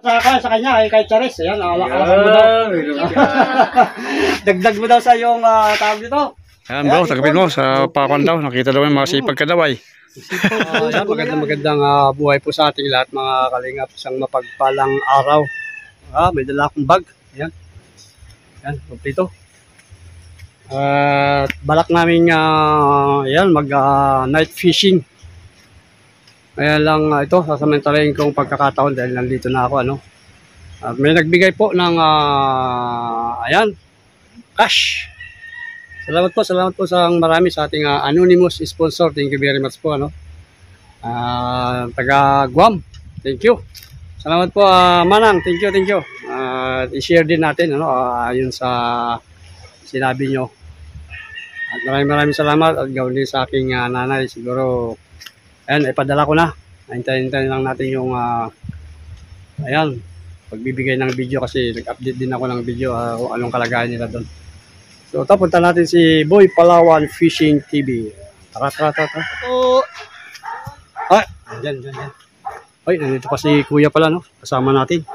sa kanya ay kay Charis. Ayan, alakan mo daw. Dagdag mo daw sa yung tawag dito. Ayan bro, tagapin mo sa pakwan daw. Nakita daw yung mga sipag ka daw ay. Ayan, magandang buhay po sa ating lahat mga kalingap. Isang mapagpalang araw. May dala akong bag. Ayan. Ayan, kompleto. Balak namin ayan, mag night fishing. Kaya lang ito, sasamantalayin kong pagkakataon dahil nandito na ako. May nagbigay po ng ayan, cash. Salamat po sa marami sa ating anonymous sponsor. Thank you very much po. Taga Guam. Thank you. Salamat po Manang. Thank you. I-share din natin ayun sa sinabi nyo. At maraming salamat at gawin din sa aking nanay. Siguro ayan, ipadala ko na. Hintayin lang natin yung ayan, pagbibigay ng video kasi nag-update din ako ng video kung anong kalagayan nila doon. So, punta natin si Boy Palawan Fishing TV. Tara. Oh. Ay, dyan. Ay, nandito pa si Kuya pala, no? Kasama natin.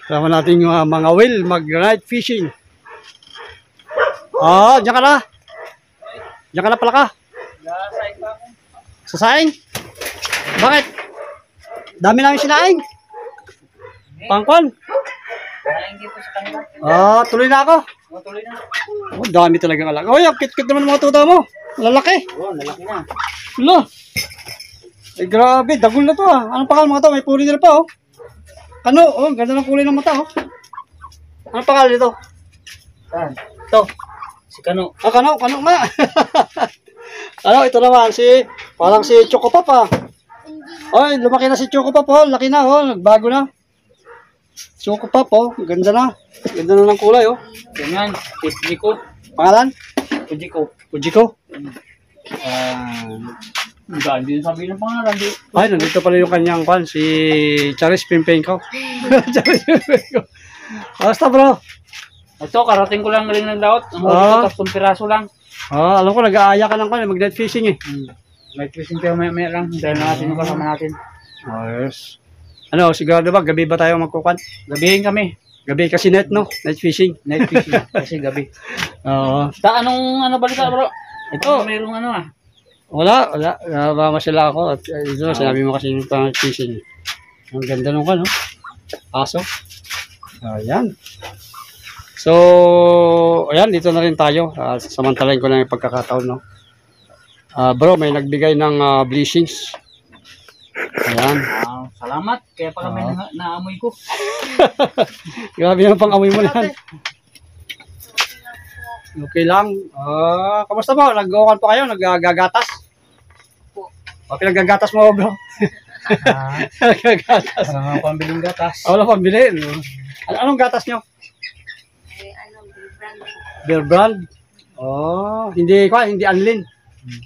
Kasama natin yung mga whale mag-night fishing. Diyan ka na. Diyan ka na pala ka. Sa saing? Bakit? Dami namin sinaing. Pangkon? Tuloy na ako. Tuloy na. Dami talagang alak. Ang kit-kit naman mga tuta mo. Lalaki. Lalaki na. Wala. Ay grabe, dagol na to Anong pakal mga to? May puli nila pa Kano? Ganda ng kulay ng mata Anong pakal nito? Saan? Ito. Si Kano. Kano nga. Ito naman parang si Chocopop Ay, lumaki na si Chocopop laki na nagbago na. Chocopop ganda na. Ganda na ng kulay Ganyan, Pujiko. Pangalan? Pujiko. Hindi na sabihin ng pangalan. Ay, nandito pala yung kanyang si Charis Pimpengko. Charis Pimpengko. Basta bro. Ito, karating ko lang rin ng laot. Ang huli ko, 10 piraso lang. Alam ko, nag-aaya ka ng mag-net fishing Night fishing tayo may lang. Dahil natin yung kasama natin. Yes. Sigurado ba? Gabi ba tayo magkukan? Gabihin kami. Gabi kasi net, no? Night fishing. Night fishing. Kasi gabi. Anong balita bro? Ito, mayroong Wala. Nabamasila ako. At sinabi mo kasi yung night fishing. Ang ganda nung aso. Ayan. So, ayan, dito na rin tayo. Samantalayin ko lang yung pagkakataon, no? Bro, may nagbigay ng blessings. Ayan. Salamat. Kaya pala may naamoy ko. Grabe yung pang-amoy mo lang. Okay lang. Kamusta ba? Nag-uwan pa kayo? Nag-gagatas? Okay, nag-gagatas mo, bro. Nag-gagatas. Wala nga pambiling gatas. Wala pambili. Anong gatas nyo? Bear brand. Hindi Anlin.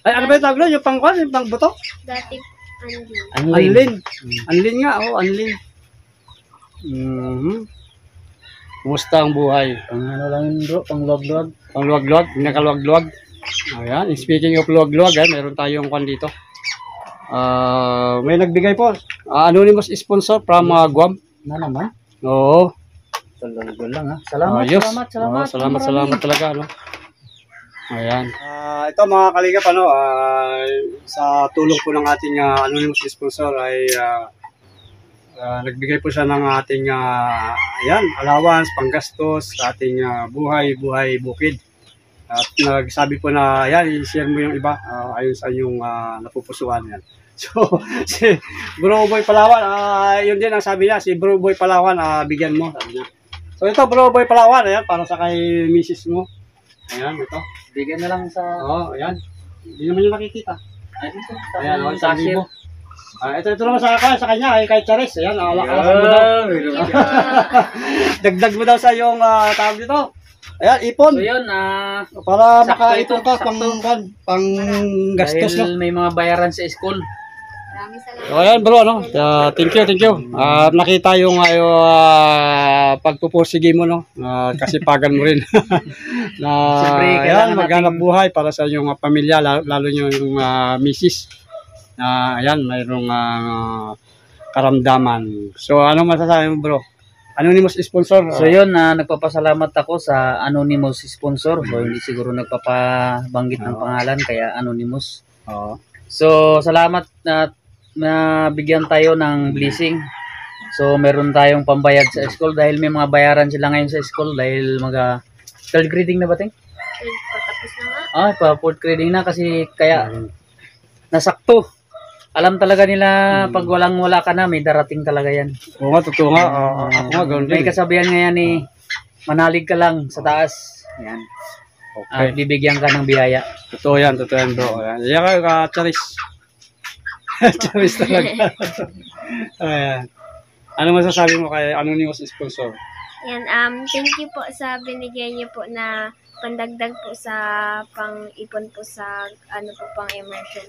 Ay, ano ba yung tawag doon? Yung pang-kwan? Yung pang-buto? Dati Anlin. Anlin nga, Anlin. Kumusta ang buhay? Ano lang yun bro, pang-luwag-luwag. Pang-luwag-luwag, pinakaluwag-luwag. Ayan, speaking of luwag-luwag, meron tayong kwan dito. May nagbigay po. Anonymous sponsor from Guam. Na naman? Oo. Talaga lang Salamat, Yes. salamat. Talaga, Ayan. Ito mga kalingap, sa tulong po ng ating anonymous sponsor ay nagbigay po siya ng ating ayan, allowance, panggastos sa ating buhay bukid. At nagsabi po na ayan, i-share mo yung iba ayon sa inyong napupusuan yan. So, si Bro Boy Palawan, yun din ang sabi niya, si Bro Boy Palawan, bigyan mo, sabi niya. So ito, Bro Boy Palawan, ayan, para sa kay Mrs. mo. Ayan, ito. Bigyan na lang sa... Ayan. Hindi naman yung nakikita. Ayan, sa cashier. mo. Ito naman sa kanya, kay Charis. Ayan, alakan mo daw. Dagdag mo daw sa yung tawag dito. Ayan, ipon. So yun, para sakto makaipon ka sakto. pang gastos, dahil no? may mga bayaran sa school. Maraming salamat. So, ayan bro, thank you. Nakita yung pagpupursige mo, no? Kasipagan mo rin. Siyempre, Ayan, maghanap buhay para sa inyong pamilya, lalo yung misis. Ayan, mayroong karamdaman. So, ano masasabi mo, bro? Anonymous sponsor. So yun, nagpapasalamat ako sa anonymous sponsor. So hindi siguro nagpapabanggit ng pangalan, kaya anonymous. Oo. So salamat na nabigyan tayo ng blessing. So meron tayong pambayad sa school dahil may mga bayaran sila ngayon sa school dahil third grading na ba, Ting? Tapos na nga. Fourth grading na kasi kaya nasakto. Alam talaga nila pag wala ka na, may darating talaga yan. Oo nga, totoo nga. Ako nga, ganoon May din. kasabihan nga yan manalig ka lang sa taas. Yan. Okay. At bibigyan ka ng biyaya. Totoo yan, bro. Ayan. Yan ka, Charis. Charis talaga. Ayan. Ano masasabi mo kay anonymous sponsor? Yan, thank you po sa binigay niyo po na pandagdag po sa pang-ipon po sa pang immersion.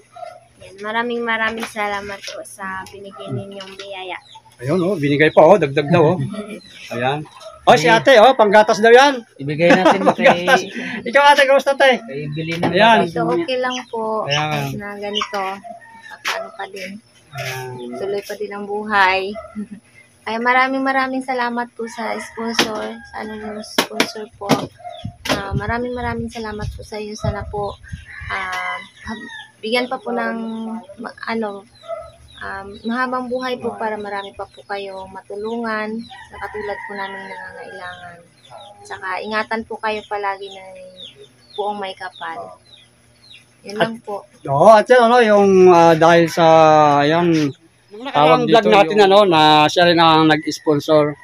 Yan, maraming salamat po sa binigay ninyong biyaya. Ayun, binigay pa, dagdag daw, Ayan. Si ate, panggatas daw yan. Ibigay natin kay Ikaw ate, kamusta ate? Bili ng Ayan. gatas. So, okay lang po Ayan. na ganito. Ano pa din. Ayan. Tuloy pa din ang buhay. Ay, maraming salamat po sa sponsor, sa anonymous sponsor po. Maraming salamat po sa iyo. Sana po bigyan pa po ng mahabang buhay po para marami pa po kayo matulungan na katulad po namin nangangailangan. Saka ingatan po kayo palagi ng buong may kapal. Yun lang po. At yan, yung dahil sa, ayan, tawag vlog natin, na siya rin ang nag-sponsor.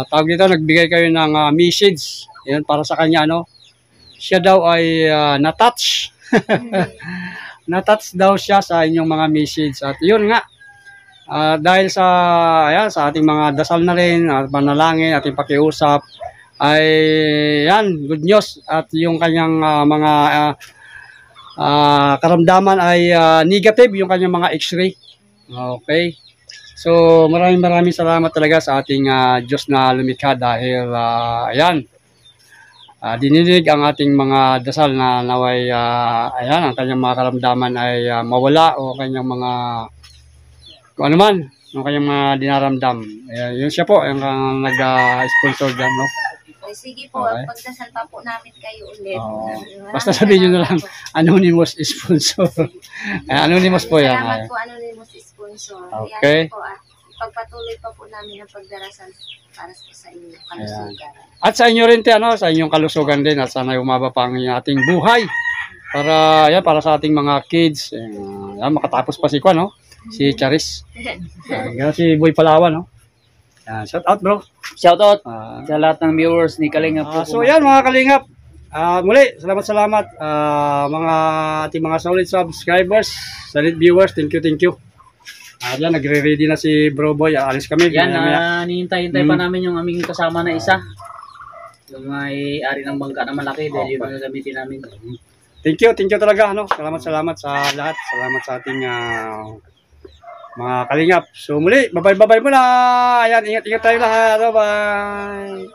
Tawag dito, nagbigay kayo ng message. Yan, para sa kanya, siya daw ay na-touch. Na-touch daw siya sa inyong mga message. At yun nga, dahil sa ating mga dasal na rin, at panalangin, ating pakiusap, ay yan, good news. At yung kanyang mga karamdaman ay negative, yung kanyang mga x-ray. Okay. So, maraming salamat talaga sa ating Diyos na lumikha dahil, dininig ang ating mga dasal na naway, ang kanyang mga karamdaman ay mawala o kanyang mga, kung ano man, yung kanyang mga dinaramdam. Yun siya po, yung nag-sponsor dyan, Ay, sige po, Okay. pagdasal pa po namin kayo ulit. Basta sabihin nyo na lang, anonymous sponsor. Anonymous po yan. Salamat po, anonymous sponsor. Okay. Yan po, at ipagpatuloy pa po namin ang pagdarasal para sa inyo, kalusugan. At sa inyo rin, sa inyong kalusugan din at sana umaba pa ang ating buhay para sa ating mga kids. Makatapos pa si Kwan, si Charis. Si Boy Palawan, shout out, bro. Shout out sa lahat ng viewers ni Kalingap. So yan mga Kalingap. Muli, salamat. Mga ating mga solid subscribers, solid viewers, thank you. Yan, nagre-ready na si Bro Boy. Alis kami. Yan, hinihintay pa namin yung aming kasama na isa. Yung may-ari ng bangka na malaki dahil yun ang gagamitin namin. Thank you talaga. Salamat sa lahat. Salamat sa ating mga Kalingap. So muli, bye-bye muna. Ayan, ingat tayo lahat. Bye.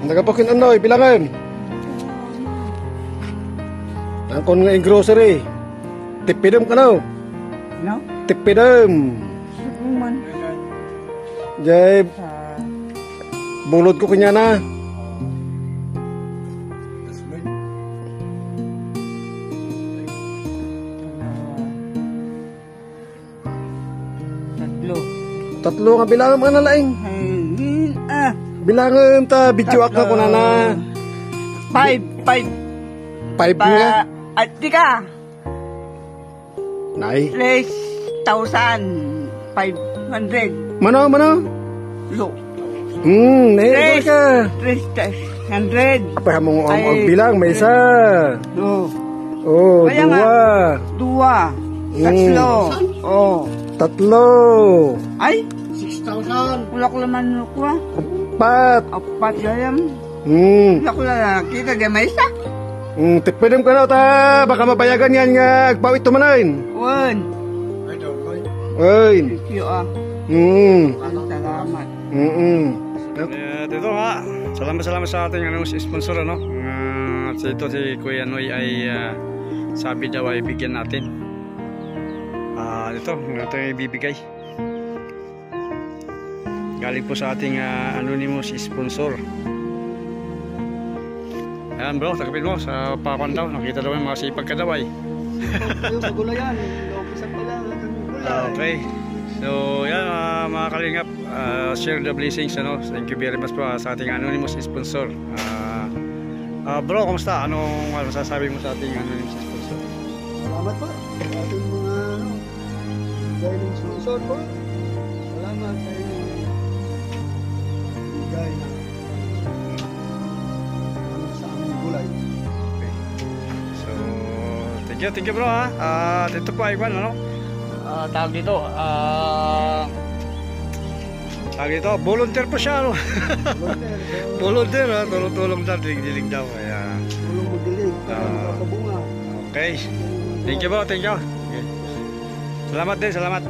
Nagapakin bilangan. Angkon nga grocery. Tipidum ka na. No? Tipidum. Jay, bulod ko kanya na. Tatlo nga bilangan mga nalaing. Bilangan ta, video ak na ko na na. 5 5 nga. at tika Nay. 3,500 Mano? lo Nay ka. 3,100 Apa mo Ay. bilang may isa. lo Oh, Kaya dua. 2 tatlo Tatlo. ay 6,000 wala ko laman ko Pat. 4 yan wala ko lang kita di may isa Tipidum ka na ta. Baka mabayagan yan nga. Pawit tumanain. 1 Ay. yo Hmm. salamat Dito nga, salamat sa ating sponsor, ano. Si Kuya Noy ay sabi daw ay bigyan natin. Ito yung ibibigay. Galing po sa ating anonymous sponsor. Ayan bro, takipin mo sa pakan daw. Nakita daw yung mga sipag ka daw ay. Yung sa gulayan, umpisa pa lang. Okay. So, yan mga kalingap, share the blessings, ano. Thank you very much po sa ating anonymous sponsor. Bro, kumusta? Anong masasabi mo sa ating anonymous sponsor? Salamat po. Sa ating mga bigay ng sponsor po. Salamat sa inyong bigay na sa aming gulay. So, thank you bro ha. At ito po ay ano? Tawag dito, volunteer po siya, no? Volunteer ha, tulong daw, dilig daw. Ayan. Tulong magdilig para makakabunga. Okay. Thank you bro, thank you. Okay. Salamat din, salamat.